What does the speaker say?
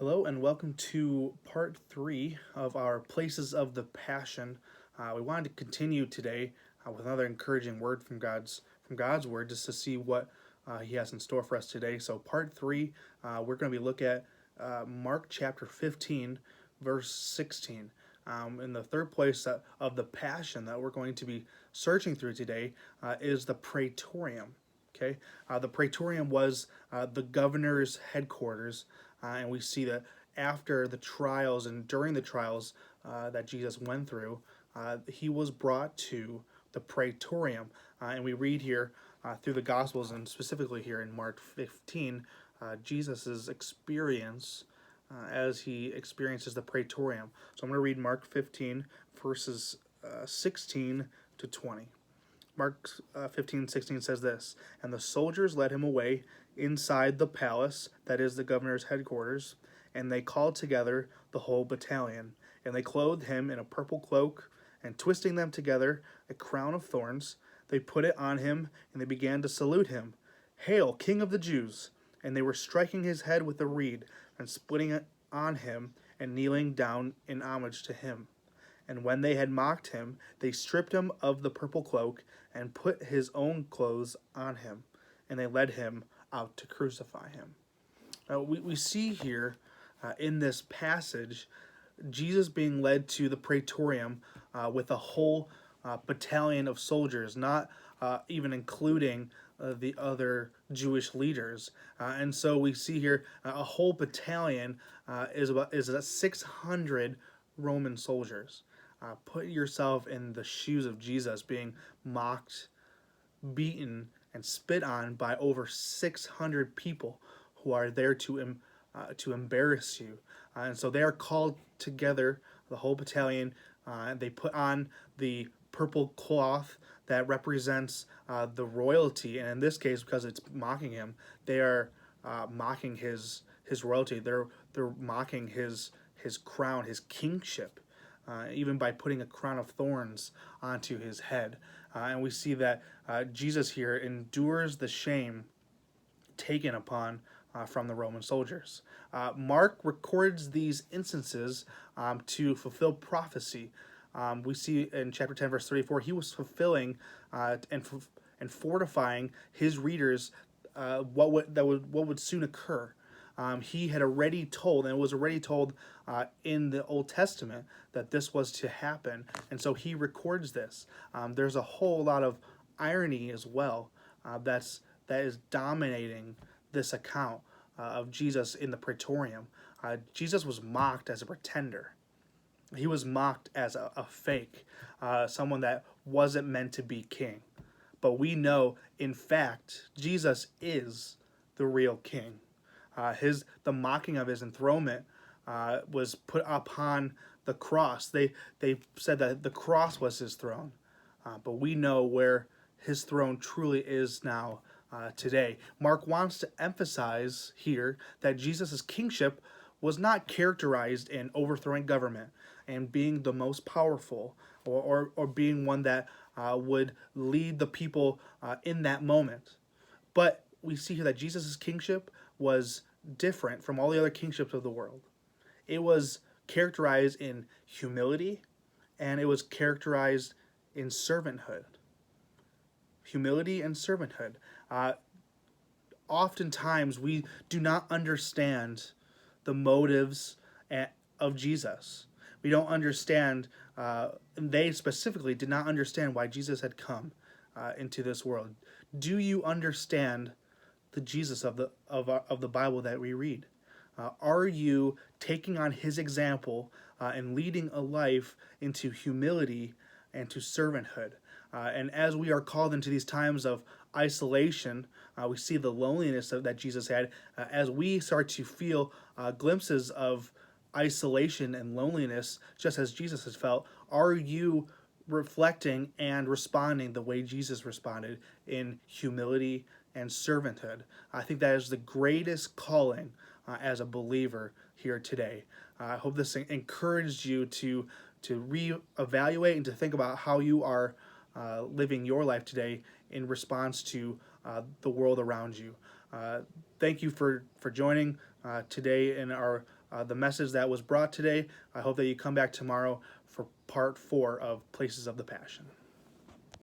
Hello and welcome to part three of our Places of the Passion. We wanted to continue today with another encouraging word from God's word, just to see what He has in store for us today. So, part three, we're going to be looking at Mark chapter 15, verse 16. In the third place of the Passion that we're going to be searching through today is the Praetorium. Okay, the Praetorium was the governor's headquarters, and we see that after the trials and during the trials that Jesus went through, he was brought to the Praetorium. And we read here through the Gospels, and specifically here in Mark 15, Jesus' experience as he experiences the Praetorium. So I'm going to read Mark 15, verses 16 to 20. Mark 15:16 says this, "And the soldiers led him away inside the palace, that is the governor's headquarters, and they called together the whole battalion. And they clothed him in a purple cloak, and twisting them together a crown of thorns, they put it on him, and they began to salute him. 'Hail, King of the Jews!' And they were striking his head with a reed, and splitting it on him, and kneeling down in homage to him. And when they had mocked him, they stripped him of the purple cloak and put his own clothes on him, and they led him out to crucify him." We see here in this passage Jesus being led to the Praetorium with a whole battalion of soldiers, not even including the other Jewish leaders. And so we see here a whole battalion is 600 Roman soldiers. Put yourself in the shoes of Jesus being mocked, beaten, and spit on by over 600 people who are there to embarrass you. And so they are called together, the whole battalion. They put on the purple cloth that represents the royalty. And in this case, because it's mocking him, they are mocking his royalty. They're mocking his crown, his kingship. Even by putting a crown of thorns onto his head. And we see that Jesus here endures the shame taken upon from the Roman soldiers. Mark records these instances to fulfill prophecy. We see in chapter 10, verse 34, he was fulfilling and fortifying his readers what would soon occur. He had already told, and it was already told in the Old Testament, that this was to happen. And so he records this. There's a whole lot of irony as well that is dominating this account of Jesus in the Praetorium. Jesus was mocked as a pretender. He was mocked as a fake, someone that wasn't meant to be king. But we know, in fact, Jesus is the real king. The mocking of his enthronement was put upon the cross. They said that the cross was his throne, but we know where his throne truly is now today. Mark wants to emphasize here that Jesus' kingship was not characterized in overthrowing government and being the most powerful, or being one that would lead the people in that moment. But we see here that Jesus' kingship was different from all the other kingships of the world. It was characterized in humility, and it was characterized in servanthood. Humility and servanthood. Oftentimes, we do not understand the motives of Jesus. We don't understand, and they specifically did not understand why Jesus had come into this world. Do you understand the Jesus of the Bible that we read? Are you taking on his example and leading a life into humility and to servanthood? And as we are called into these times of isolation, we see the loneliness that Jesus had. As we start to feel glimpses of isolation and loneliness, just as Jesus has felt, are you reflecting and responding the way Jesus responded, in humility and servanthood? I think that is the greatest calling as a believer here today. I hope this encouraged you to reevaluate and to think about how you are living your life today in response to the world around you. Thank you for joining today in our the message that was brought today. I hope that you come back tomorrow for part 4 of Places of the Passion.